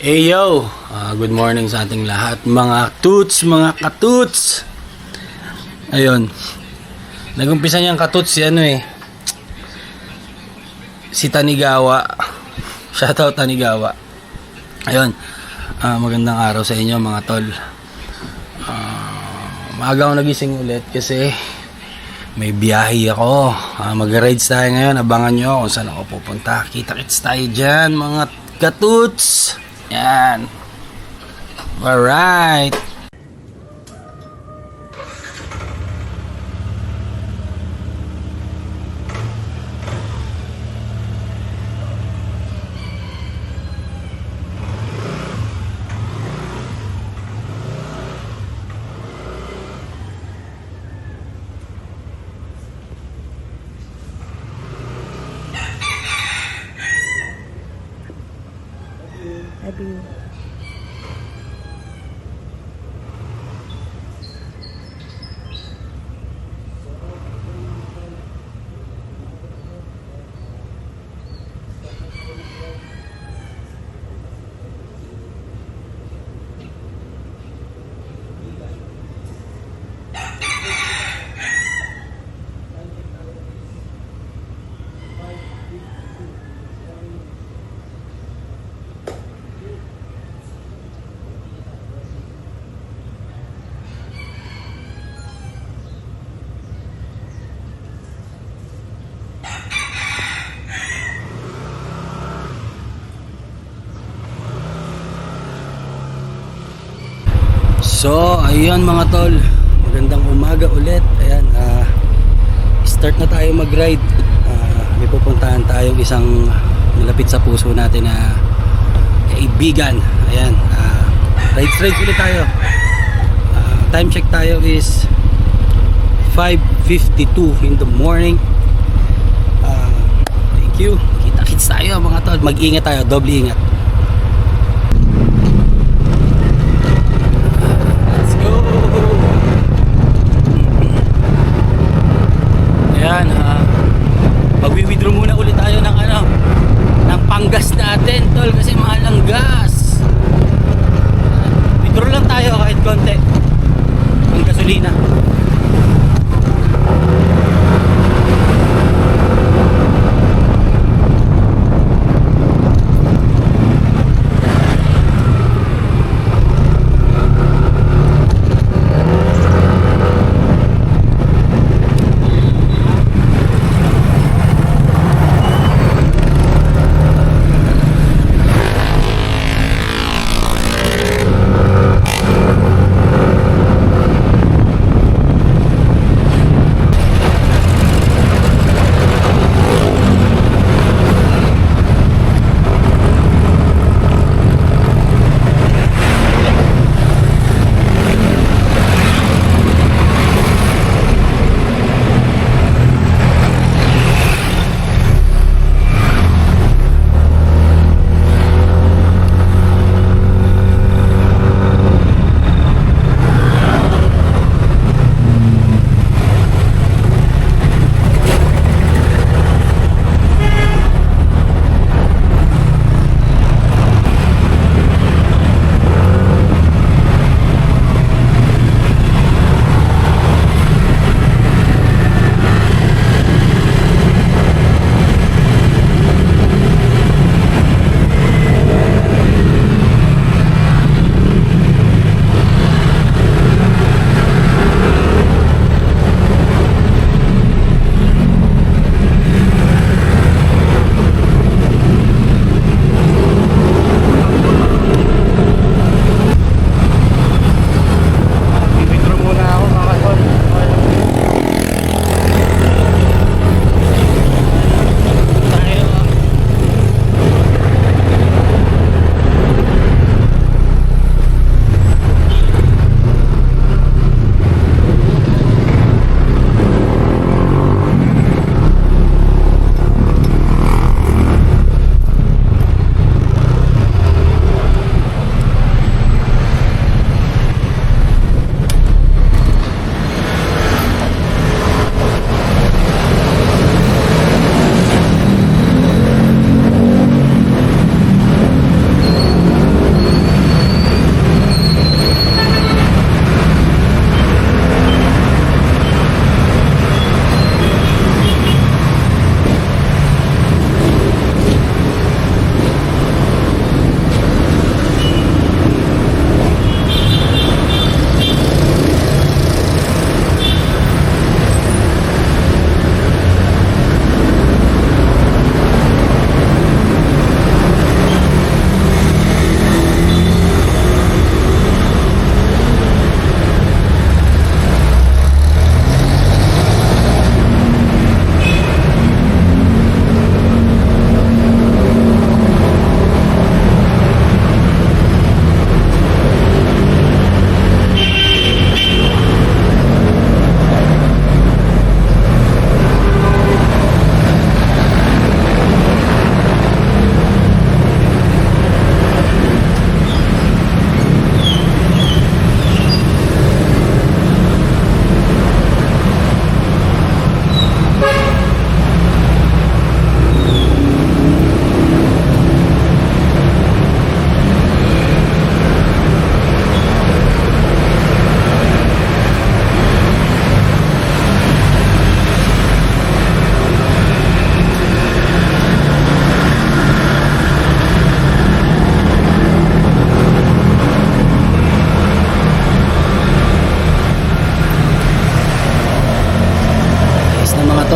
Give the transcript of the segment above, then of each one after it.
Hey yo! Good morning sa ating lahat mga tuts, mga katuts. Ayun. Nagumpisa niyang katuts si si Tanigawa. Shoutout Tanigawa. Ayun. Magandang araw sa inyo mga tol. Maaga ako nagising ulit kasi may biyahe ako. Mag-rides tayo ngayon. Abangan nyo kung saan ako pupunta. Kita-kits tayo dyan mga katuts. Yan. Alright. Abi. So, ayun mga tol. Magandang umaga ulit. Ayan, start na tayo mag-ride. May pupuntahan tayong isang malapit sa puso natin na kaibigan. Ayan, ride ulit tayo. Time check tayo is 5:52 in the morning. Thank you. Kita-kits tayo mga tol. Mag-ingat tayo, doble ingat. Ayan, magwi-withdraw muna ulit tayo ng panggas natin tol kasi mahal ang gas. Withdraw lang tayo kahit konti ng gasolina.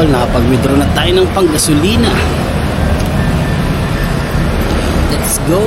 tol, nakapag-withdraw na tayo ng panggasolina. Let's go!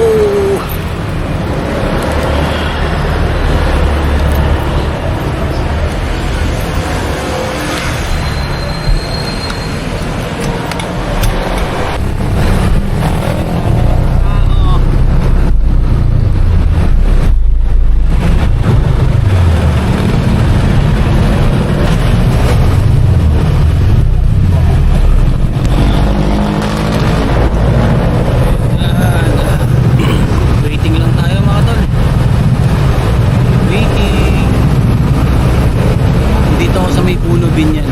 Binyan.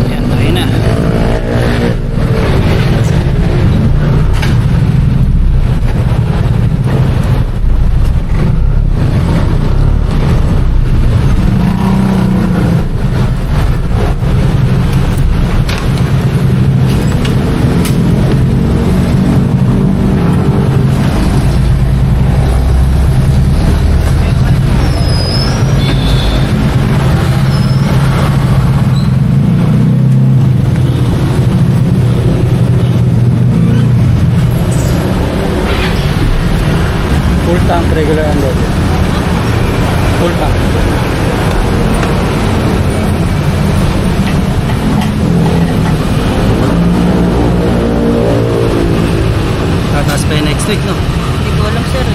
Ayan, tayo na. Full tank, regular unload. Full tank. Tataas pa yung next week, no? Hindi ko alam, sir.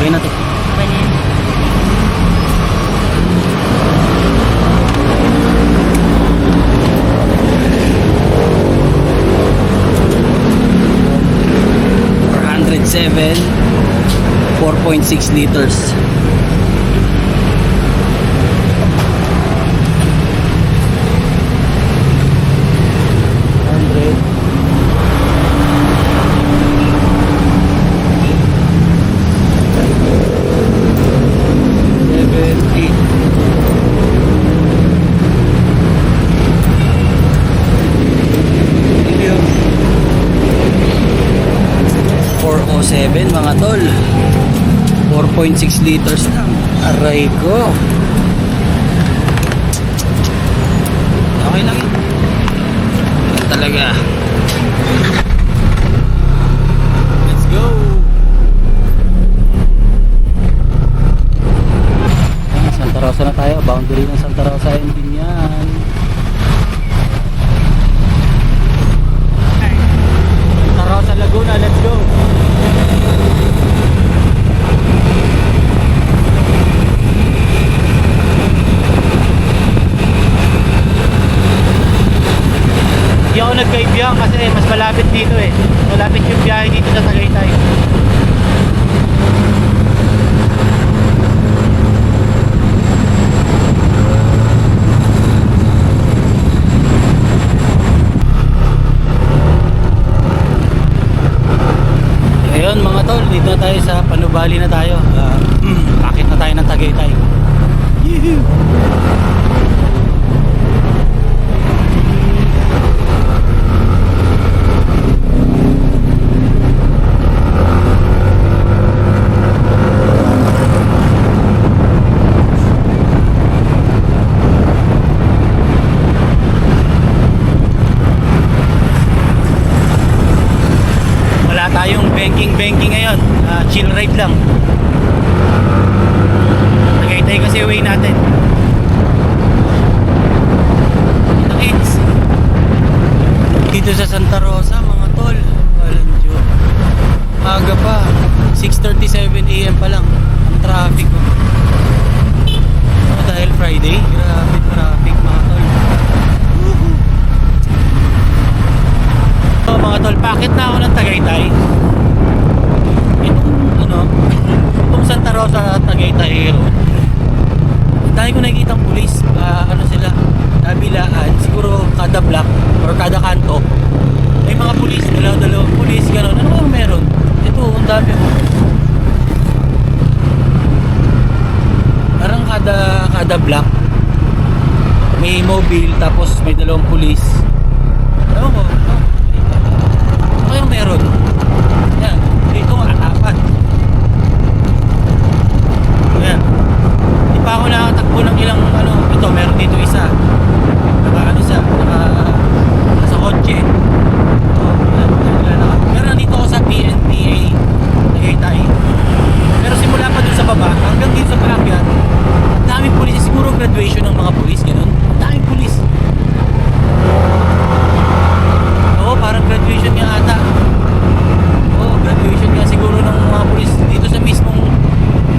Okay na to. Okay na yan. $407, 4.6 liters. Mga tol, 4.6 liters lang. Aray ko. Okay lang yun. Yan talaga. Let's go. Santa Rosa na tayo. Boundary ng Santa Rosa and Binyan. Santa Rosa, Laguna. Let's go. Hindi ako nagkaibiyan kasi mas malapit dito eh. Malapit yung biyahe dito sa Tagaytay. Ayun mga tol, dito na tayo sa Panubali na tayo. Akit na tayo ng Tagaytay. Yee-hoo! banking ngayon. Chill ride lang. Tagaytay kasi way natin. It's dito sa Santa Rosa mga tol, walang Diyo. Aga pa, 6:37 AM pa lang ang traffic ko. Dahil Friday, grabe traffic mga tol. So mga tol, pakit na ako ng Tagaytay. Ito dami oh. Parang kada block may mobile, tapos may dalawang pulis. Ewan ko, ano kayong meron? Yan, dito nga, apat. Ayan. Di pa ako nakatakbo ng ilang ano, ito, meron dito isa. Nasa kotse. Oh, meron dito ako sa PNPA. Tagaytay. Pero simula pa dun sa baba, hanggang dito sa paakyat, ang daming pulis. Siguro graduation ng mga pulis, ganun. Ang daming pulis. Oo, parang graduation nga ata. Oo, graduation nga siguro ng mga pulis dito sa mismong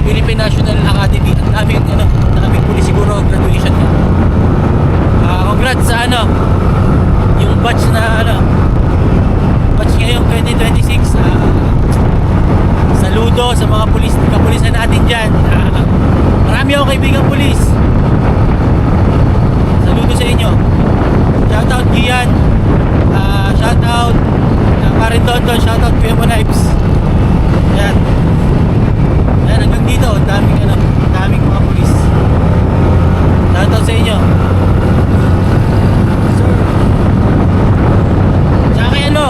Philippine National Academy. Ang daming pulis siguro graduation nga. Congrats sa yung batch batch ngayong 2026. Saludo sa mga kapulisan natin dyan. Marami akong kaibigang pulis. Saludo sa inyo. Shoutout Gian. Shoutout Parin Dondon. Shoutout Kuya Monipes. Yan. Yan, hanggang dito daming mga pulis. Shoutout sa inyo.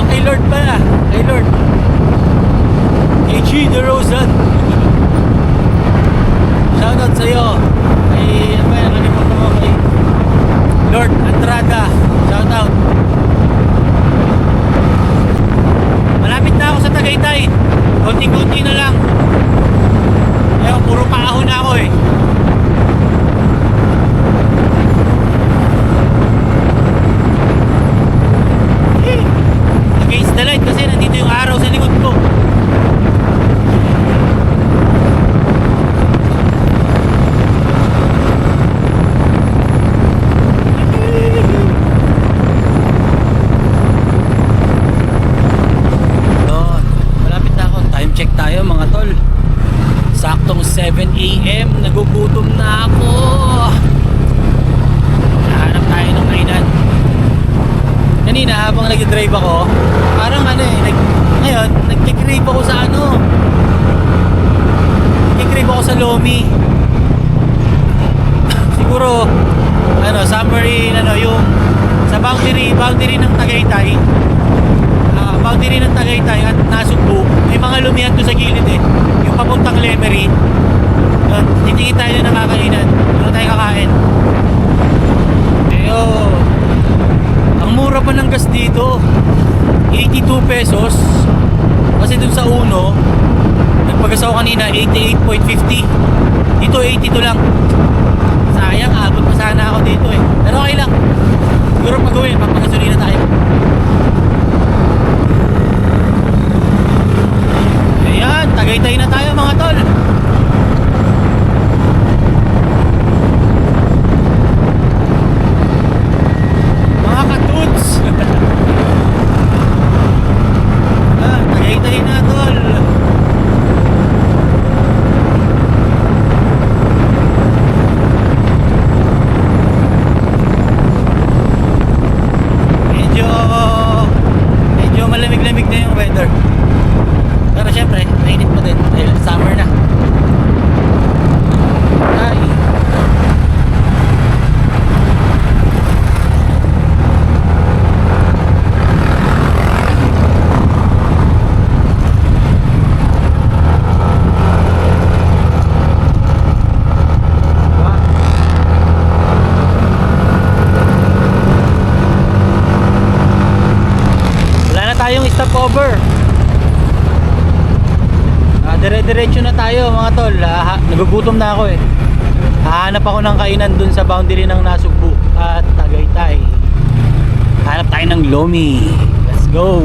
Kay Lord pala. Kay Lord. Kay G. DeRozan. Shoutout sa'yo. Kay, kay Lord Andrada. Shoutout. Malapit na ako sa Tagaytay. Konti-konti na lang. Ewan, puro paahon na ako eh. Against the light kasi nandito yung araw sa likod ko. Malapit na ako. Time check tayo mga tol. Saktong 7 AM. Nagugutom na ako. Nahanap tayo ng kainan. Kanina habang nag-drive ako, parang ngayon, nag-crave ako sa nag-crave ako sa Lomi. Siguro, submarine, yung sa boundary ng Tagaytay, boundary ng Tagaytay at Nasugbu, may mga lumihan doon sa gilid eh. Yung papuntang Lemery, titingin tayo na nakakainan. Doon tayo kakain. Ang mura pa ng gas dito, 82 pesos. Kasi dun sa Uno, nagpagas ako kanina 88.50. Dito 82 lang. Sayang, abot pa sana ako dito eh. Pero okay lang. Siguro pag-uwi, magpagasolina tayo. Ayan, Tagaytay na tayo mga tol. Tagaytay na tol. Medyo malamig-lamig na yung weather. Pero syempre, mainit pa din dahil summer na. Ay. Tayong stopover. Dire-diretso na tayo mga tol. Nagugutom na ako eh. Hahanap ako ng kainan dun sa boundary ng Nasugbu at Tagaytay. Hanap tayo ng Lomi. Let's go.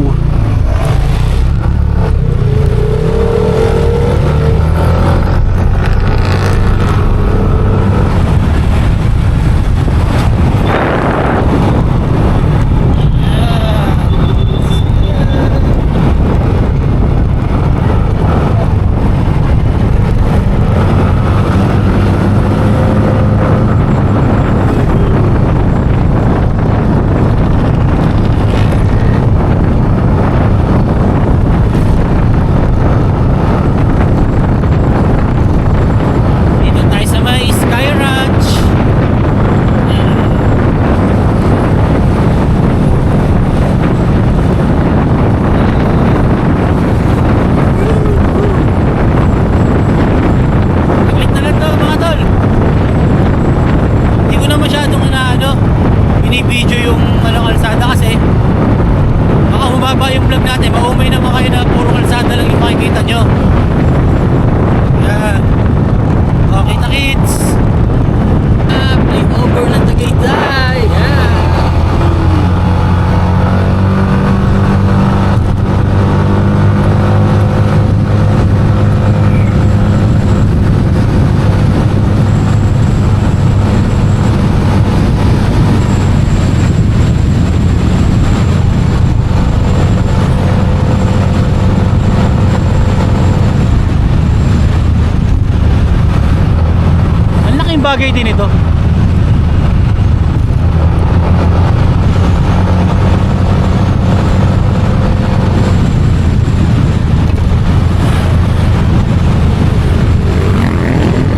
malaking bagay din ito.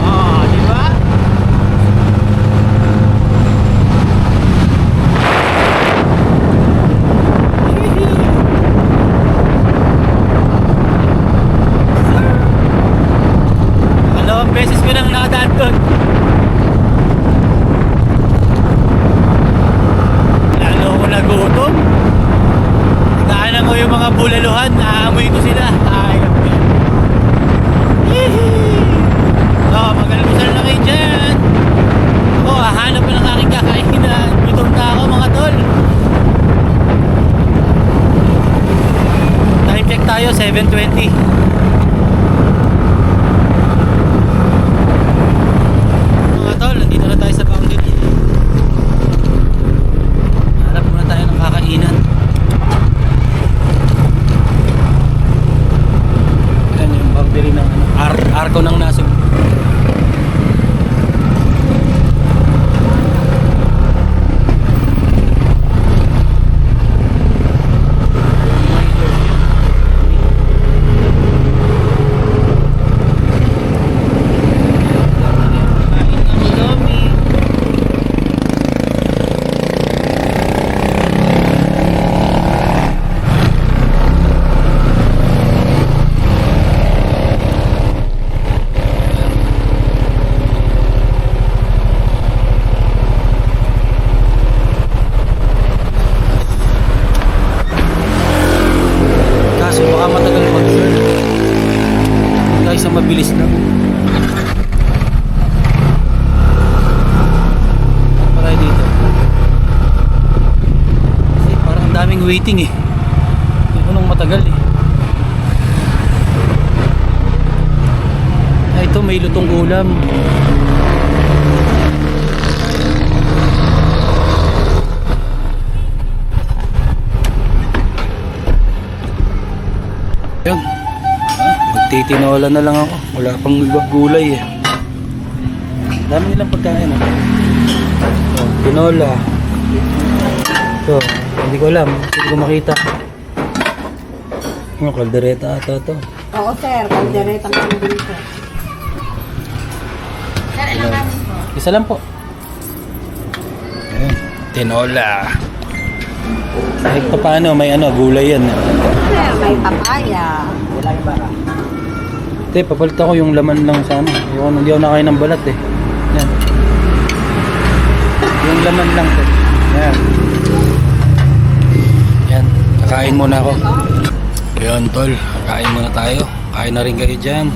Ah, di ba? Dalawang beses ko nang nakadaan doon. Lalo ako nagutom. Daanan ko yung mga bulaluhan, naaamoy ko sila. Ayun. Oh, mag-almusal na kayo dyan. Ako, hahanap ko ng aking kakainan. Gutom na ako mga tol. Time check tayo, 7:20. Mga tol, nandito na tayo sa boundary. Hanap muna tayo ng kakainan. Yan yung boundary ng arko ng Nasug. Kaso baka matagal mag-turn. Guys, ang mabilis lang. Para dito. Kasi parang ang daming waiting eh. Hindi ko nung matagal eh. Ay, ito may lutong ulam. Yun. Magtitinola na lang ako. Wala pang gulay eh. Dami nilang pagkain eh. So, tinola. So, hindi ko alam. Hindi ko makita. Ano, kaldereta ata to. Oo, sir. Kaldereta ang kami dito. Sir, ilang kami po? Isa lang po. Ayan. Tinola. Kahit pa paano, may gulay yan. Sir, may papaya. Te, papalit ako yung laman lang sa ano. Hindi ako nakain ng balat eh. Yan. Yung laman lang to. Yan. Yan. Kakain muna ako. Ayan tol. Kakain muna tayo. Kain na rin kayo dyan.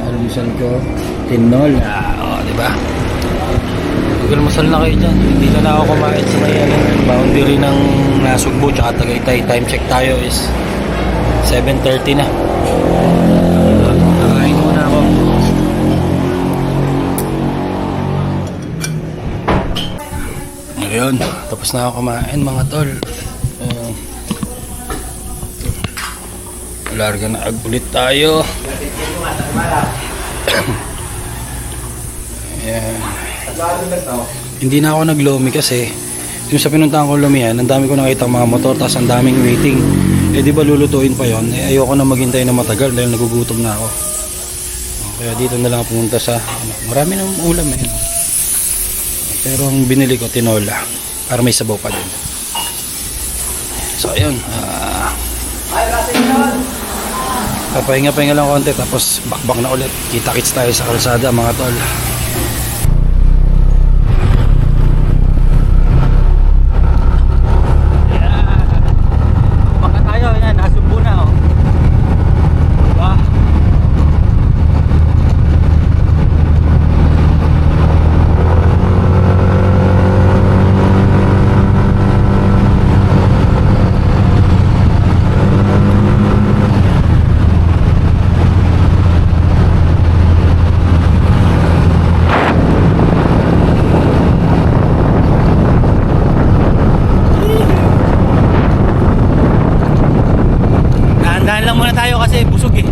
Almusal ko. Tinola. O, diba? Almusal na kayo dyan. Hindi na ako kumain sa may boundary ng Nasugbu tsaka Tagaytay. Time check tayo is 7:30 na. Kakain muna ako. Ngayon, tapos na ako kumain mga tol. Larga na ulit tayo. Ayan. Hindi na ako naglomi kasi yung sa pinuntahan ko lumihan, ang dami ko nakita mga motor tapos ang daming waiting. Eh di ba lulutuin pa yon? Eh ayoko na maghintay na matagal dahil nagugutom na ako. Kaya dito na lang pumunta sa marami ng ulam eh. Pero ang binili ko tinola para may sabaw pa din. So ayun, papahinga-pahinga lang konti tapos bakbak na ulit. Kita-kits tayo sa kalsada mga tol. Dahan lang muna tayo kasi busog eh.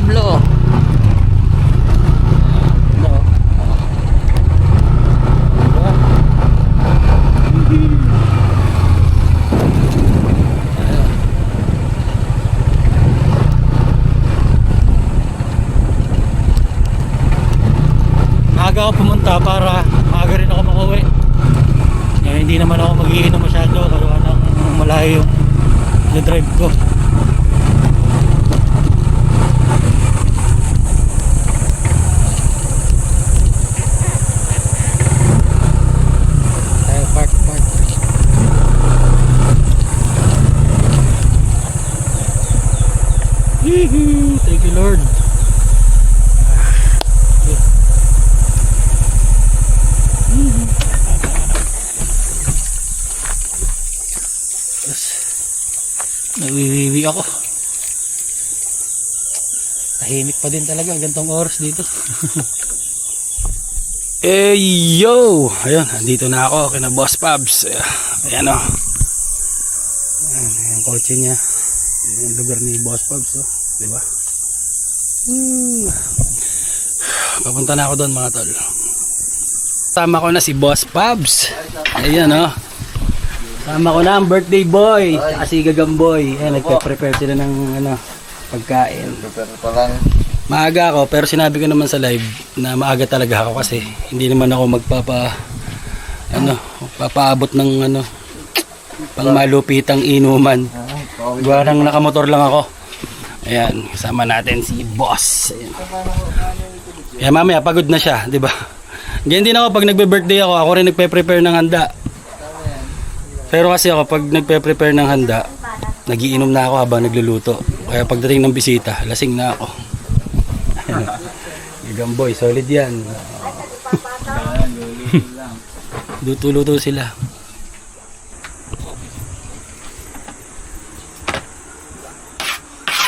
Pablo. Ano? Diba? Ayan. Maaga ako pumunta para maaga rin ako makauwi. Hindi naman ako mag-iinom masyado karoon ng malayo yung drive ko. Tayo park. Yee-hoo! Thank you Lord. Nawiwiwi ako. Tahimik pa din talaga gantong oras dito. Eh yo! Ayun, andito na ako kina Boss Pabs. Ayan o. Ayan, yung kotse niya. Ayan, yung lugar ni Boss Pabs o. Diba? Papunta na ako doon mga tol. Sama ko na si Boss Pabs. Ayan o. Sama ko na ang birthday boy, tsaka si Gagamboy. Ayan, nagpe-prepare sila ng pagkain. Prepare pa lang. Maaga ako, pero sinabi ko naman sa live na maaga talaga ako kasi hindi naman ako papaabot ng pang malupitang inuman. Gawa nang nakamotor lang ako. Ayan, kasama natin si Boss. Ayan. Kaya mamaya pagod na siya, di ba? Ganyan din ako pag nagbe-birthday ako rin nagpe-prepare ng handa. Pero kasi ako pag nagpe-prepare ng handa, nagiinom na ako habang nagluluto. Kaya pagdating ng bisita, lasing na ako. Gamboy, solid yan. Luto-luto sila.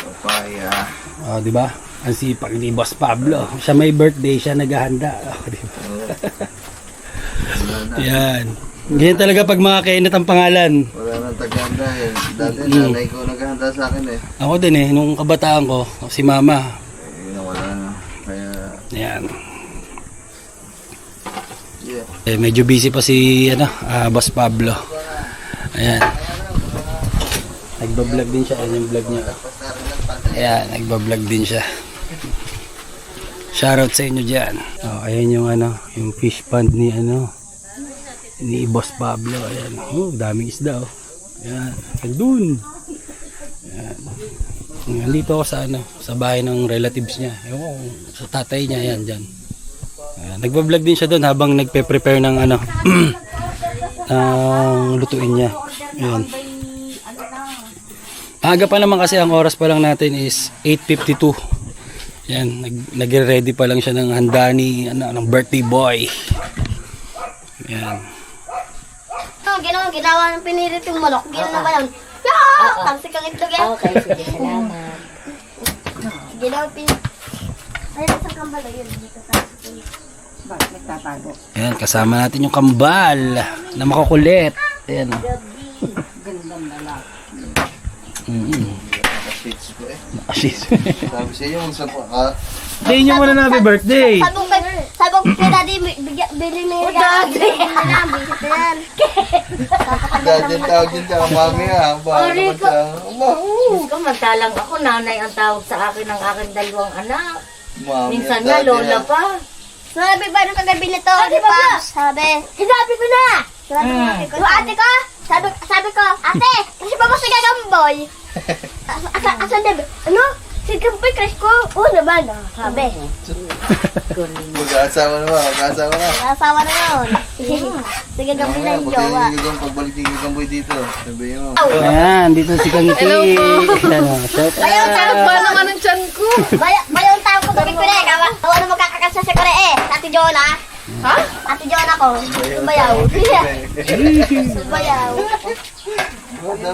Papaya. Oh, di ba? Ang sipag ni Boss Pablo. Siya may birthday, siya naghahanda. Oh, di ba? Yan. Ganyan talaga pag mga kainat ang pangalan. Wala nang taghanda eh. Dati nanay ko naghahanda sa akin eh. Ako din nung kabataan ko, si Mama. Eh, wala na. Kaya, Yan. yeah. Medyo busy pa si Boss Pablo. Ayan. Nagbablog din siya. Ayan yung vlog niya. Ayan, nagbablog din siya. Shoutout sa inyo dyan. Oh, ayan yung yung fish pond ni ni Boss Pablo. Ayan. Oh, daming isda oh. Ayan. Dun. Ayan. Nandito ako sa bahay ng relatives niya. Ewan ko, sa tatay niya. Ayan, dyan. Ayan. Nagbablog din siya doon habang nagpe-prepare ng ang lutuin niya. Ayan. Aga pa naman kasi ang oras pa lang natin is 8:52. Yan, nagre-ready pa lang siya ng handa ni ng birthday boy. Yan. Ginawa ng pinirit yung manok. Ginawa ba yun? Tansik ang itlog yan. Okay, sige, salamat. Ginawa pinirit. Ay, nasang kambal yun. Dito sa Bakit nagtatago? Yan, kasama natin yung kambal na makukulit. Ayan. Gandang lalaki. Nakashits ko eh. Ashis. Sabi sa iyo, magsapo ka. Say nyo muna na happy birthday. Sabong kay daddy, bili mo yung daddy. Bisit na yan. Dati tawag din siya, mami ah. Bahala naman siya. Diyos ko, magtalang ako. Nanay ang tawag sa akin ng aking dalawang anak. Mami Minsan at nga, daddy, lola ah. pa. Sabi ba nung kagabi nito? Di ba? Sabi. Sinabi ko na. Sabi ko. Ate ko. Sabi ko. Ate, kasi pa mo si Gagamboy. Asan din? Ano? Si Gagamboy, crush ko. Oo naman. Sabi. Mag-aasawa na ba? Mag-aasawa na. Nasawa na yun. Si Gagamboy na yung jowa. Pagbalik ni Gagamboy dito. Sabi mo. Ayan, dito si Kangiti. Bayong tawag ba naman ang tiyan ko? Bayong tawag ko bakit ko na eh. Kawa na magkakakasya si Kore eh. Ate Jonah. Ha? Ate Jonah ko. Subayaw. Subayaw.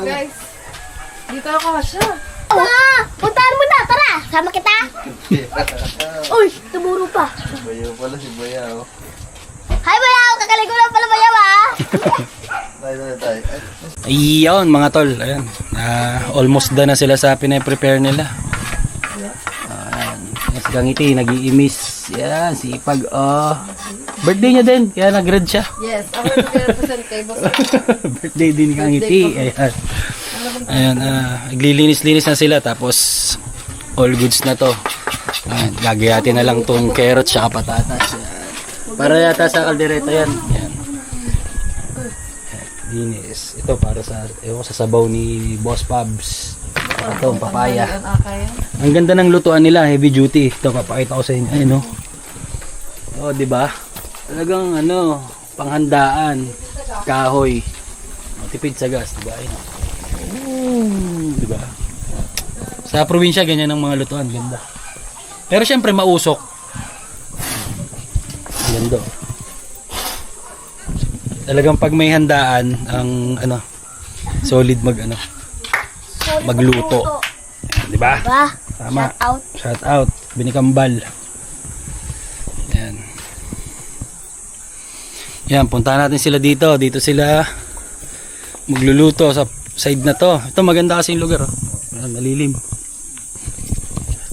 Guys. Dito ako siya. Puntahan mo na. Tara. Sama kita. Uy, tumuro pa. Bayaw pala si Bayaw. Hi Bayaw. Kakaligo lang pala Bayaw ah. Tayo. Ayun mga tol. Ayan. Almost done na sila sa pinay-prepare nila. Ayan. Kangiti, nag-iimis. Yan, sipag. Oh. Birthday niya din, kaya nag-red siya. Yes, ako yung nag-represent kay boss. Birthday din ni Kangiti. Ayan. Ayan, naglilinis-linis na sila. Tapos, all goods na to. Ayan, gagayatin na lang tong carrots saka patatas. Ayan. Para yata sa kaldereta yan. Ayan. Linis. Ito para sa, sa sabaw ni Boss Pabs. Ito, papaya. Ang ganda ng lutuan nila, heavy duty. Ito, papakita ko sa inyo. Ayun, no? Oh, di ba? Talagang, panghandaan. Kahoy. Tipid sa gas, di ba? Ayun. Di ba? Sa probinsya, ganyan ang mga lutuan. Ganda. Pero syempre, mausok. Ganda. Talagang pag may handaan, ang, solid magluto. Di ba? Ba? Tama. Shout out. Shout out. Binikambal. Yan. Yan, puntahan natin sila dito. Dito sila magluluto sa side na to. Ito maganda kasi yung lugar. Malilim.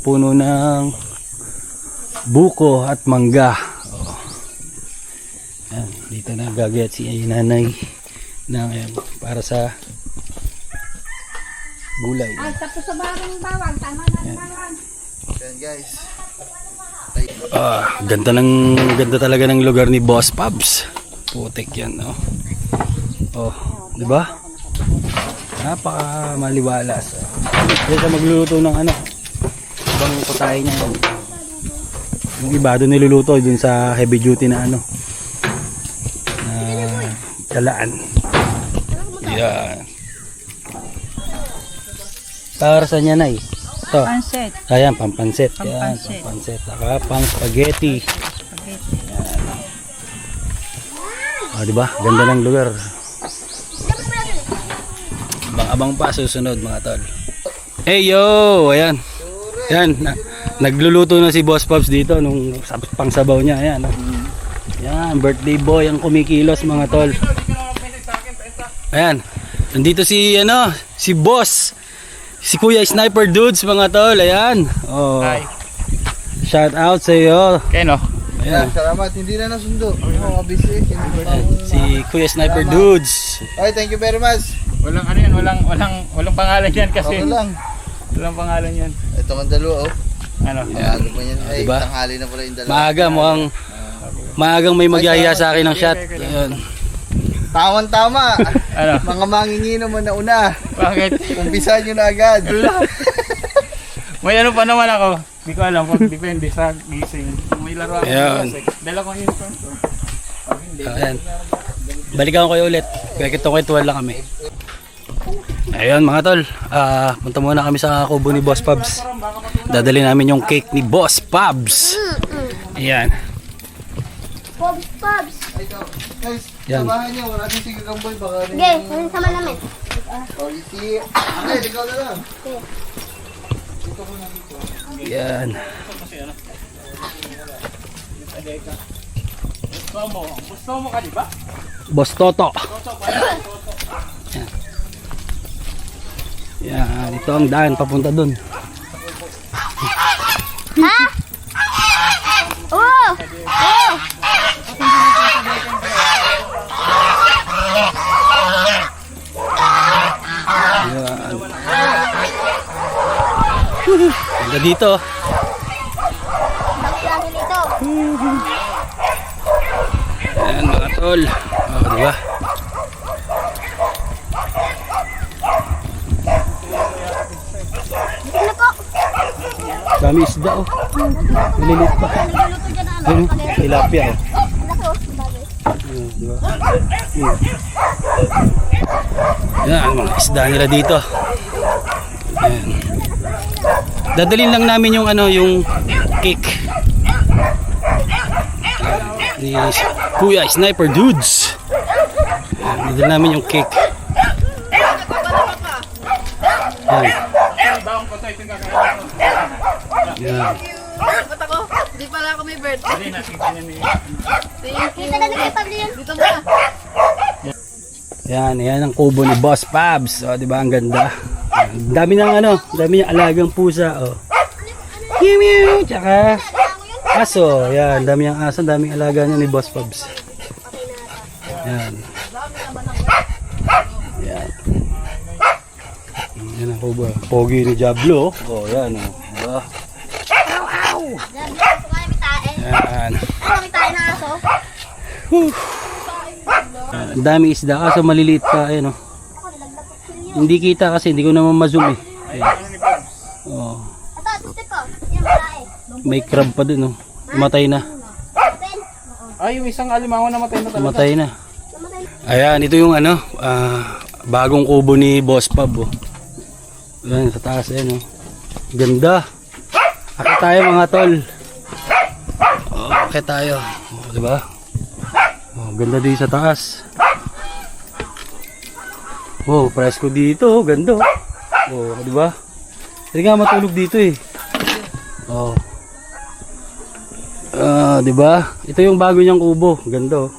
Puno ng buko at mangga. Oh. Yan, dito na gagayat si nanay na para sa gulay. Tapos sa bawang, tama na bawang. Yan guys. Ganda talaga ng lugar ni Boss Pabs. Putik yan, no? Oh, di ba? Napaka maliwalas. Diyan siya magluluto ng ibang putahe niya. Yung iba doon niluluto dun sa heavy duty na na talaan. Yan. Para sa niya, Nay? Ito. Pansit. Ayan, pampansit. Yan, Pampansit. pampansit. Saka pang spaghetti. Ah, di ba? Ganda ng lugar. Abang-abang pa susunod, mga tol. Hey yo, ayan. Ayan, nagluluto na si Boss Pops dito nung pangsabaw niya. Ayan, ayan, birthday boy ang kumikilos, mga tol. Ayan, nandito si si Boss. Si Kuya Sniper Dudes, mga tol. Ayan. Oh. Hi. Shout out sa iyo. Keno. Ayan. Salamat, hindi na nasundo. Busy. Ayan, si Kuya Sniper Dudes. Okay, thank you very much. Walang ano yan, walang pangalan yan kasi. Okay lang. Walang pangalan yan. Ito ang dalawa, oh. Ano? Maaga pa yan. Ay, Diba? tanghali na pala yung dalawa. Maaga, maagang may magyaya sa akin ng shot. Ayan. Tama. Ano? Mga manginginom mo na una. Bakit? Umpisan nyo na agad. May ano pa naman ako. Hindi ko alam kung depende sa gising. May laro ako. Ayan. Dala ko yun. Ayan. Balikan ko kayo ulit. Kaya kwentuhan lang kami. Ayun, mga tol. Punta muna kami sa kubo ni Boss Pabs. Dadali namin yung cake ni Boss Pabs. Ayan. Pobs. Guys, Yan. sabahan nyo. Wala din si Gagamboy. Baka rin. Okay, yun sama namin. Oh, you see. Okay, ikaw na lang. Ayan. Gusto mo ka, di ba? Boss Toto. Yan, ito ang daan papunta dun. Ha? Oh! Oh! Yan. Hangga dito. Lagi nito. Ayan, mga tol. Oh, diba? Ano po? Dami isda, oh. Maliliit pa. Nagluluto dyan ang Ayun, tilapia, oh. Laki oh, bagay. Ayan, diba? Yan, mga isda nila dito. Ayan. Dadalhin lang namin yung yung cake. Ni Kuya Sniper Dudes. Ayan, dadalhin namin yung cake. Ayan. Ayan. Ba't ako? Hindi pala ako may birthday. Hindi, nakita niya ni... Kita na ni Pablo yan. Dito ba? Yan ang kubo ni Boss Pabs. O, di ba ang ganda? Ang dami ng dami ng alagang pusa, oh. Meow meow. Tsaka aso. Yan, dami ang aso, daming alaga niya ni Boss Pabs. Yan. Yan. Yan ang kubo. Pogi ni Diablo. Oh, yan oh. Diba? Yan. Kami tayo na aso. Ang daming isda kaso maliliit pa ayan oh. Hindi kita kasi hindi ko naman ma-zoom eh. Oh. Ito, gusto ko. Yan, malae. May crab pa dun oh. Matay na. Ay, yung isang alimango namatay na talaga. Matay na. Ayan, ito yung ano, bagong kubo ni Boss Pab oh. Ayan, sa taas ayan oh. Ganda. Akit tayo mga tol. Oh, akit tayo. Oh, diba? Oh, ganda din sa taas. Oh, presko dito, ganda. Oh, diba? Hindi nga matulog dito eh. Oh. Diba? Ito yung bago niyang kubo, ganda oh.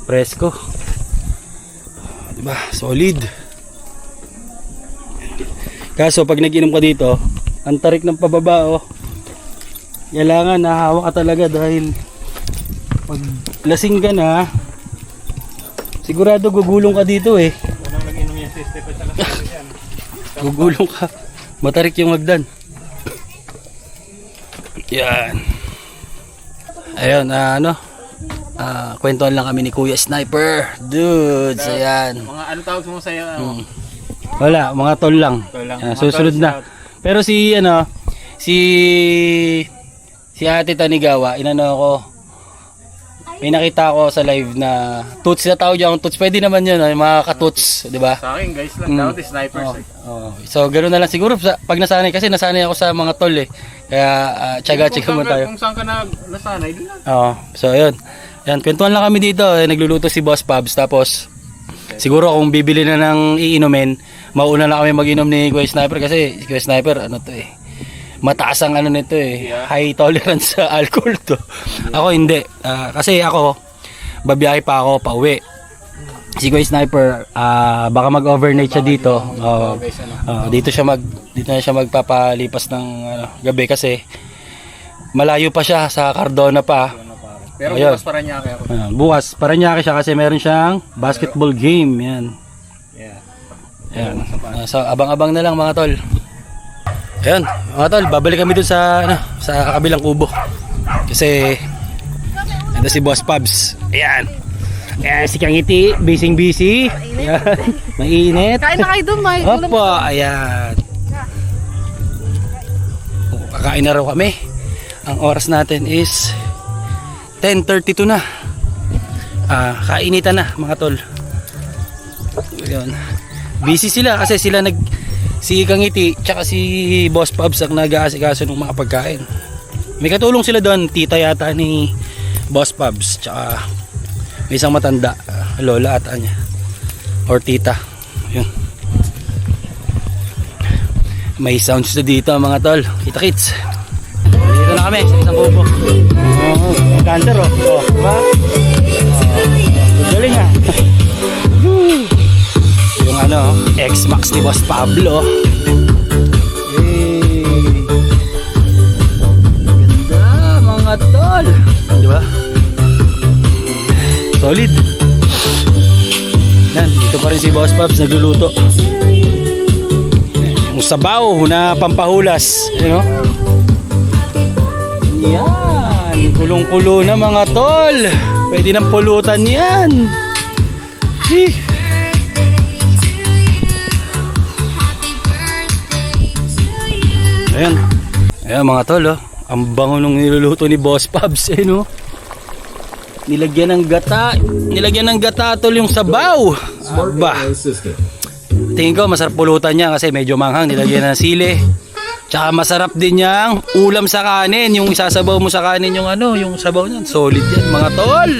Presko. Diba? Solid. Kaso pag nag-inom ka dito, ang tarik ng pababa oh. Kailangan nahawa ka talaga dahil pag lasing ka na, sigurado gugulong ka dito eh. Unang nag-inom yung system at saka yan. Gugulong ka. Matarik yung hagdan. Yan. Ayun, kwentuhan lang kami ni Kuya Sniper. Dudes, ayan. Mga ano tawag mo sa'yo? Wala, mga tol lang. Tol lang. Yan, Mga susunod tol na. shout. Pero si Ate Tanigawa, inano ako. May nakita ako sa live na toots na tawag yung toots. Pwede naman yun, yung mga katoots, di ba? Sa akin guys lang, dapat snipers eh. Oh. So, ganoon na lang siguro pag nasanay kasi nasanay ako sa mga tol eh. Kaya tsaga-tsaga mo tayo. Kung saan ka nasanay, di na. Oo. So, ayun. Yan, kwentuhan lang kami dito. Nagluluto si Boss Pabs. Tapos, siguro kung bibili na ng iinumin, mauna na kami mag-inom ni Kuya Sniper kasi si Kuya Sniper, ano to eh. Mataas ang ano nito eh. High tolerance sa alcohol to. Ako hindi. Kasi ako, babiyahe pa ako pa uwi. Si Kuya Sniper, baka mag-overnight siya dito. Dito na siya magpapalipas ng gabi kasi malayo pa siya sa Cardona pa. Pero Ayun. bukas Paranaque ako. Bukas, Paranaque siya kasi meron siyang basketball game. Yan. Yeah. Yan. So abang-abang na lang mga tol. Ayun, mga tol, babalik kami dun sa kabilang kubo. Kasi ito si Boss Pabs. Ayan. Ayan si Kangiti, busy. Ayan. Mainit. Kain na kayo doon, Mike. Opo, ayan. Kakain na raw kami. Ang oras natin is 10:32 na. Kainitan na mga tol. Ayun. Busy sila kasi si Kangiti tsaka si Boss Pabs ang nag-aasikaso ng mga pagkain. May katulong sila doon, tita yata ni Boss Pabs tsaka may isang matanda, lola ata niya or tita. Yun. May sounds na dito mga tol. Kita kits. Dito na kami sa isang kubo. Ang cancer oh. Diba? Galing ah. Yung X-Max ni Boss Pablo. Hey. Ganda mga tol. Diba? Solid. Yan, dito pa rin si Boss Pabs nagluluto. Yung sabaw na pampahulas. You know? Yan, kulong-kulo na mga tol. Pwede nang pulutan yan. Ayan. Ayan mga tol oh. Ang bango nung niluluto ni Boss Pabs eh no. Nilagyan ng gata tol yung sabaw. Aba. Tingin ko masarap pulutan niya kasi medyo manghang. Nilagyan ng sili. Tsaka masarap din yang ulam sa kanin. Yung isasabaw mo sa kanin yung yung sabaw niyan. Solid yan mga tol.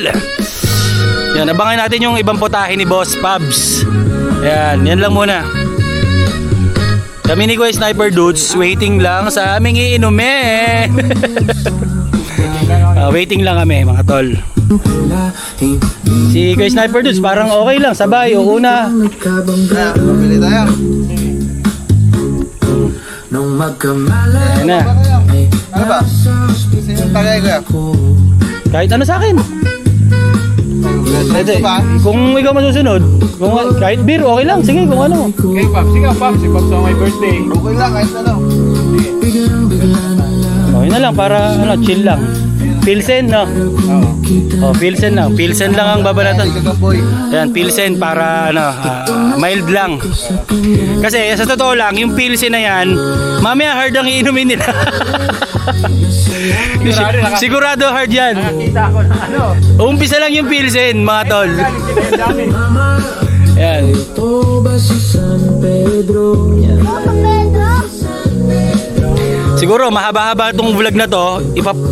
Yan, abangan natin yung ibang putahe ni Boss Pabs. Yan, yan lang muna. Kami ni Kuya Sniper Dudes, waiting lang sa aming iinumin. Waiting lang kami mga tol. Si Kuya Sniper Dudes parang okay lang, sabay o una. Mabili tayo. Ayan na. Ano ba? Gusto yung tagay ko yan? Kahit ano sa akin. Pwede. ba? Kung ikaw masusunod, kung kahit beer, okay lang. Sige, kung ano. Okay, Pops. Sige, Pops. Si Pops ang my birthday. Okay lang, kahit ano. Okay na lang, para ano, chill lang. Pilsen, no? Oo. Oh, Pilsen lang. Pilsen lang ang babanatan. Hindi ka boy. Ayan, Pilsen para ano, mild lang. Kasi sa totoo lang, yung Pilsen na yan, mamaya hard ang iinumin nila. Sigurado hard yan. Nakakita ako ng ano. Umpisa lang yung Pilsen, mga tol. Galing sila yung dami. Ayan. Siguro mahaba-haba itong vlog na to.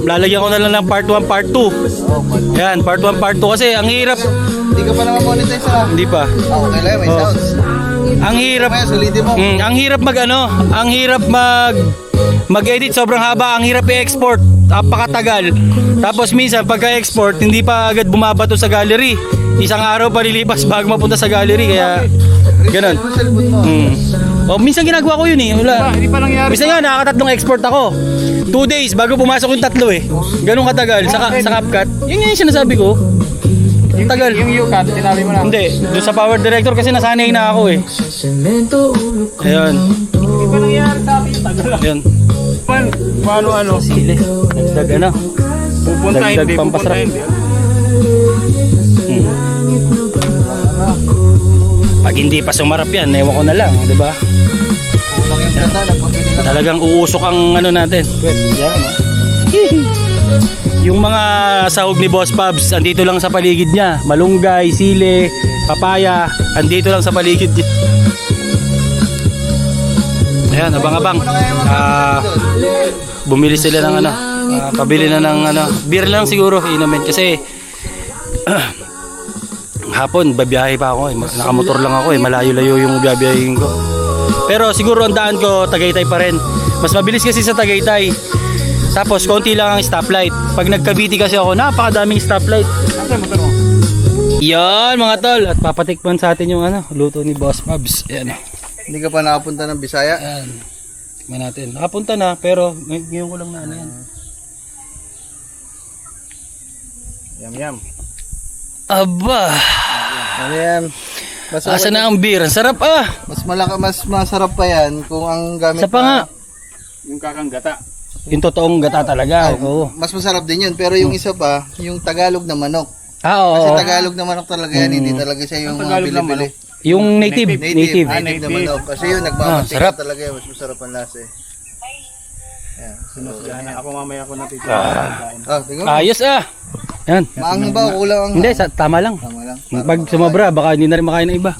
Lalagyan ko na lang ng part 1, part 2. Ayan, part 1, part 2 kasi ang hirap. Hindi ka pa naman monetize na. Hindi pa. Okay lang, may Oh. sounds. Ang hirap. Mamaya, sulitin mo. Ang hirap ang hirap mag-edit, sobrang haba, ang hirap i-export, napakatagal. Tapos minsan pagka-export, hindi pa agad bumabato sa gallery. Isang araw pa lilipas bago mapunta sa gallery, kaya ganun. Ano sa libot mo? O minsan ginagawa ko yun eh. Wala. Hindi pa nangyari. Minsan nga nakakatatlong export ako. 2 days bago pumasok yung tatlo eh. Ganun katagal sa CapCut. Yun yung sinasabi ko. Ang tagal. Yung UCAT, sinabi mo na. Hindi, doon sa Power Director kasi nasanay na ako eh. Ayun. Hindi pa nangyari sa akin. Tagal lang. Ayun. Paano ano? Sili. Dagdag ano. Pupunta Dagdag hindi. pampasarap. Pupunta hindi. Pag hindi pa sumarap yan, ewan ko na lang, di ba? Kulang yung gata, nagpapili lang. Talagang uusok ang ano natin. Yan, yung mga sahog ni Boss Pabs, andito lang sa paligid niya. Malunggay, sili, papaya, andito lang sa paligid niya. Ayan, abang-abang. Bumili sila ng ano, pabili na ng ano, beer lang siguro, inumin. Kasi, hapon, babiyahe pa ako eh. Nakamotor lang ako eh. Malayo-layo yung biyabiyahin ko. Pero siguro ang daan ko, Tagaytay pa rin. Mas mabilis kasi sa Tagaytay. Tapos, konti lang ang stoplight. Pag nagkabiti kasi ako, napakadaming stoplight. Saan motor mo? Yan mga tol. At papatikman sa atin yung ano, luto ni Boss Pabs. Ayan. Hindi ka pa nakapunta ng Bisaya? Ayan. Tikman natin. Nakapunta na, pero ngayon ko lang na ano yan. Yum. Aba! Ano yan? Mas Asa na ang beer? Ang sarap ah! mas masarap pa yan kung ang gamit Isa pa nga. Yung kakanggata. Yung totoong gata talaga. Oo. Mas masarap din yun. Pero yung isa pa, yung Tagalog na manok. Ah, oo. Kasi Tagalog na manok talaga yan. Hindi talaga siya yung Ang mga Tagalog na bili-bili. Yung native. Native na native. manok. Kasi yun, nagmamantika sarap. talaga yun. Mas masarap ang lasa eh. Yan. Sinusgahan na ako mamaya ko natitira. Tingnan mo. Ayos ah! Yan. Maang ba? Kulang ang... Hindi, tama lang. Tama lang. Pag sumabra, baka hindi na rin makain ng iba.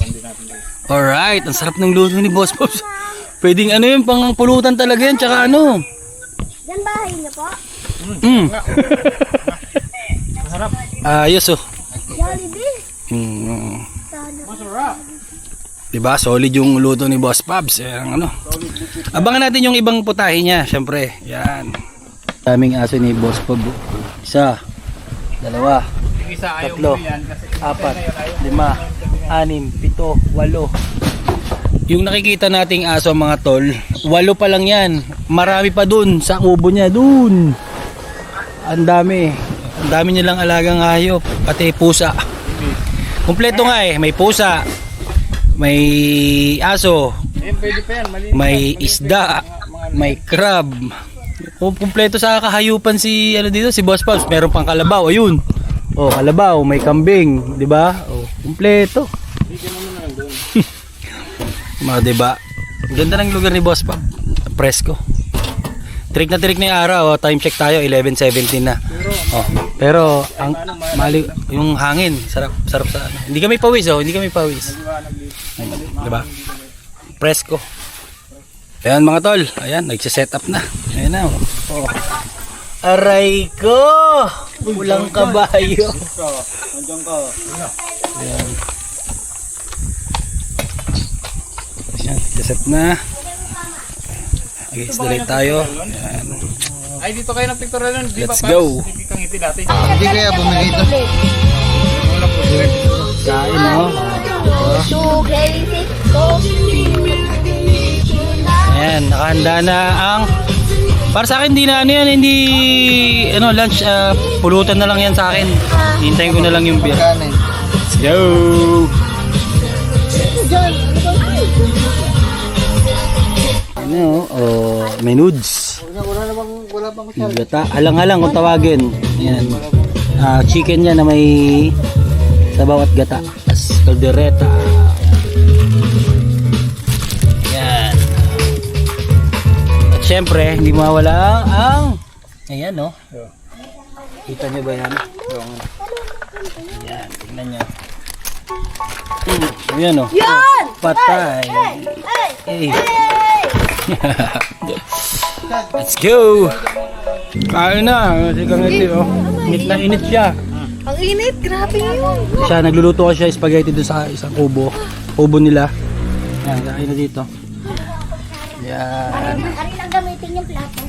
Alright, ang sarap ng luto ni Boss Pops. Pwedeng ano yun, pang pulutan talaga yan, tsaka ano. Yan bahay niyo po? Masarap. Ayos oh. Jollibee. Masarap. Diba, solid yung luto ni Boss Pops. Ano. Abangan natin yung ibang putahe niya, syempre. Yan. Daming aso ni Boss Pops. 1, 2, Yung isa ayaw 3, mo yan kasi 4, 5, 6, 7, 8. Yung nakikita nating aso mga tol, 8 pa lang yan. Marami pa dun sa kubo niya, dun. Ang dami. Ang dami nilang alagang hayop, pati pusa. Kumpleto nga eh, may pusa, may aso, pwede pa yan. Malinis may yan. isda, may crab. Kumpleto sa kahayupan si ano dito, si Boss Pops. Meron pang kalabaw, ayun. Oh, kalabaw, may kambing, 'di ba? Oh, kumpleto. Mga 'di ba? Ganda ng lugar ni Boss Pops. Presko. Trick na yung araw, oh. Time check tayo, 11:17 na. Oh, pero ang mali yung hangin, sarap sa ano. Hindi kami pawis, oh, hindi kami pawis. 'Di ba? Presko. Ayan mga tol, ayan, nagse-set up na. Ayan na. Oh. Aray ko! Pulang kabayo. Andiyan ka. Ayan. Ayan, nagse-set na. Okay, delete tayo. Ayan. Ay, dito kayo ng pictorial nun. Di ba, Let's Pops? go. Hindi kang ngiti dati. Hindi kaya bumili ito. Kain, oh. So crazy, so Ayan. Ayan, nakahanda na ang... Para sa akin, hindi na ano yan, hindi... Ano, lunch, pulutan na lang yan sa akin. Hintayin ko na lang yung beer. Kanin. Let's go! Ano, oh, may nudes. Wala bang Yung gata. Halang-halang kung tawagin. Ayan. Chicken yan na may sabaw at gata. As caldereta. Yan. At syempre, hindi mawala ang... Ayan, no? Kita nyo ba yan? Ayan, tingnan nyo. Ayan, no? Yan! Patay. Hey! Hey. Let's go! Kain na. Kasi kangiti, oh. Init na init siya. Ang init, grabe yun. Siya, nagluluto ko siya spaghetti doon sa isang kubo. Kubo nila. Yan, kain na dito. Yan. Ari lang gamitin yung plato.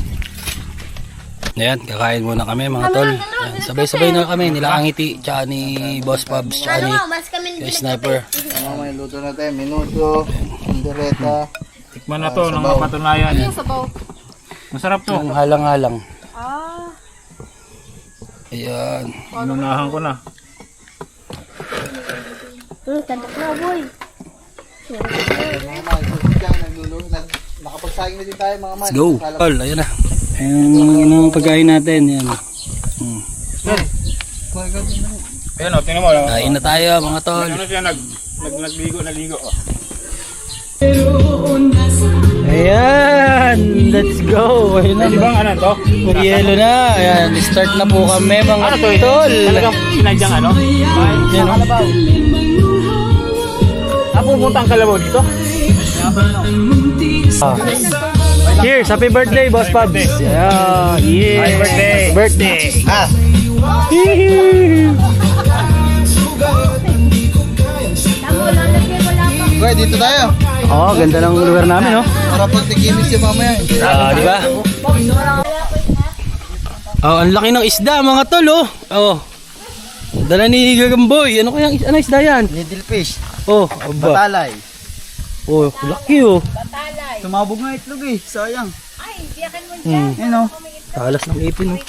Ayan, kakain muna kami mga tol. Yan, sabay-sabay na kami. Nila Kangiti, tsaka ni Boss Pabs, tsaka ni Mas kami kay Sniper. May luto na tayo. Minuto. Indireta. Tikman na to ng mapatunayan. Yung sabaw. Masarap to. Yung halang-halang. Ayan. Inunahan ko na. Tantok na, boy. Mga man, nakapagsaging na din tayo mga man. Let's go. Tol, ayan na. Ayan ang pagkain natin. Yan. Ayan o, tingnan mo. Kain na tayo mga tol. Ano siya nagligo. Oh. Ayan. Let's go. Ayan na. Di ba ano to? Yelo na. Ayan. Start na po kami mga Ano to? tol. Talagang sinadyang ano? Yan, oh. Pupunta ang kalabaw dito? Cheers. Happy birthday, Boss Pabs. Yeah. Happy birthday. Birthday. Ah! Okay, dito tayo. Oh, ganda ng lugar namin, oh. Para pag tigimis siya mamaya. Di ba? Oh, ang laki ng isda, mga tol, oh. Oh. Dala ni Gagamboy. Ano kaya ano isda yan? Little fish. Oh, aba. Batalay. Oh, laki, oh. Tumabog nga itlog eh. Sayang. Ano? Talas ng ipin, oh.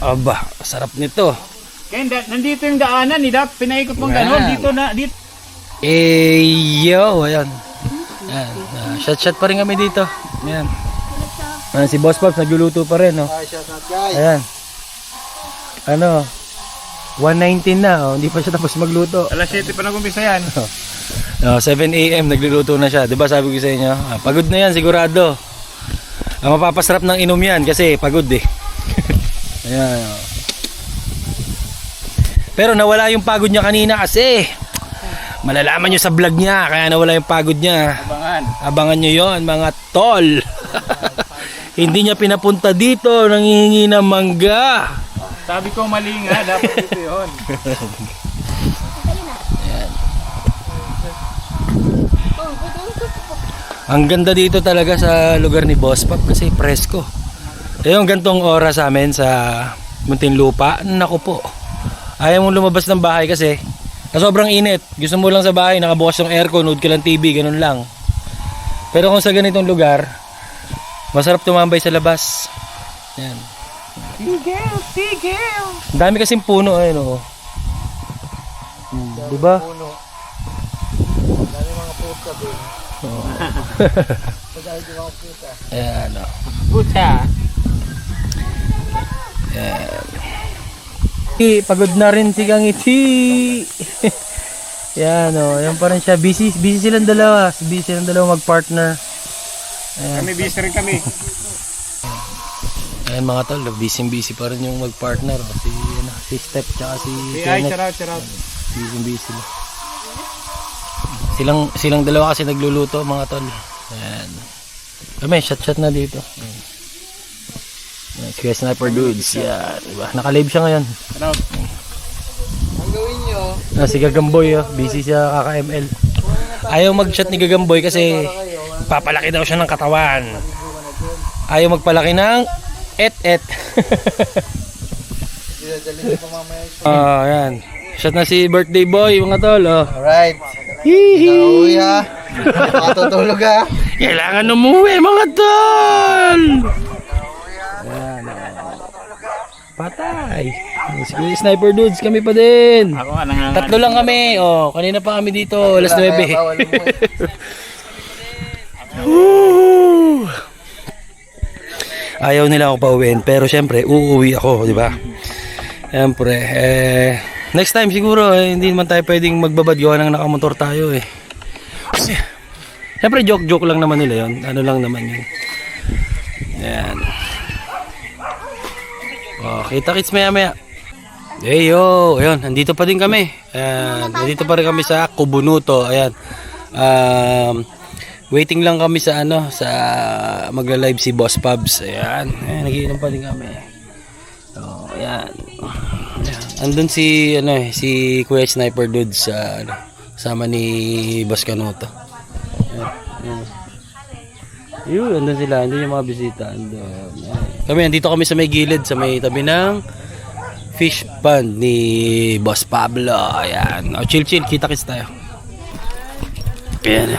Aba, sarap nito. Kaya nandito yung daanan, Dap. Pinaikot mong Yan. gano'n. Dito na, dito. Yo, ayan. Ayan. Shot pa rin kami dito. Ayan. Ayan, si Boss Pops nagluluto pa rin, oh. Ay, shout out guys. Ayan. Ano? 1:19 na, oh. Hindi pa siya tapos magluto. Alas 7 pa nag-umpisa yan. 7 AM nagluluto na siya. 'Di ba sabi ko sa inyo? Pagod na 'yan sigurado. Ang mapapasarap ng inom 'yan kasi pagod eh. Ayan. Oh. Pero nawala yung pagod niya kanina kasi malalaman niyo sa vlog niya kaya nawala yung pagod niya. Abangan niyo 'yon, mga tol. Hindi niya pinapunta dito nanghihingi ng mangga. Sabi ko mali nga, dapat dito yun. Ang ganda dito talaga sa lugar ni Boss Pop kasi presko. Yung gantong oras sa amin sa Muntinlupa, naku po. Ayaw mong lumabas ng bahay kasi sobrang init. Gusto mo lang sa bahay, nakabukas yung aircon, nood ka lang TV, ganun lang. Pero kung sa ganitong lugar, masarap tumambay sa labas. Yan. Tigil! Ang dami kasing puno, ayun oh. Diba? Ayan o. Puta. Ayan. Pagod na rin si Kangiti. Yan o. Yan pa rin siya. Busy silang dalawa. Busy silang dalawa mag-partner. Ayan. Kami busy rin kami. Ayan mga tol. Busy pa rin yung mag-partner. Si Step tsaka si Ay, Kenneth. charot. Busy. Silang dalawa kasi nagluluto mga tol. Ayan. Kami, shot na dito. Ayan. Si Sniper Dudes. Yan. Diba? Naka-live siya ngayon. Charot. Ang gawin nyo, Si Gagamboy. Oh. Busy siya kaka-ML. Ayaw mag-shot ni Gagamboy kasi papalaki daw siya ng katawan. Ayaw magpalaki ng et-et. dinadalhin nyo pa mamaya. Ayan. Shot na si birthday boy mga tol. Oh. Alright. Hihi. Nauwi ha. Makatutulog ha. Kailangan umuwi mga tol. Ayan. Patay. Sige, Sniper Dudes, kami pa din. Ako nga nangangalit. Tatlo lang kami. Oh, kanina pa kami dito, alas 9. Bawal umuwi. Woo! Ayaw nila ako pauwiin, pero syempre uuwi ako, di ba? Syempre, next time siguro hindi naman tayo pwedeng magbabad gawa ng nakamotor tayo eh. Syempre joke lang naman nila 'yon. Ano lang naman 'yun. Yan. Oh, kita-kits maya. Hey yo, ayun, nandito pa din kami. Nandito pa rin kami sa Kubunuto. Ayan. Waiting lang kami sa sa magla-live si Boss Pubs. Ayan, nagiinom pa din kami. So, ayan. Andun si si Kuya Sniper Dude sa sama ni Boss Canuto. Ayan. Yun, andun sila, andun yung mga bisita. Andun. Kami, andito kami sa may gilid, sa may tabi ng fish pond ni Boss Pablo. Ayan. O, chill, kita-kits tayo. Ayan.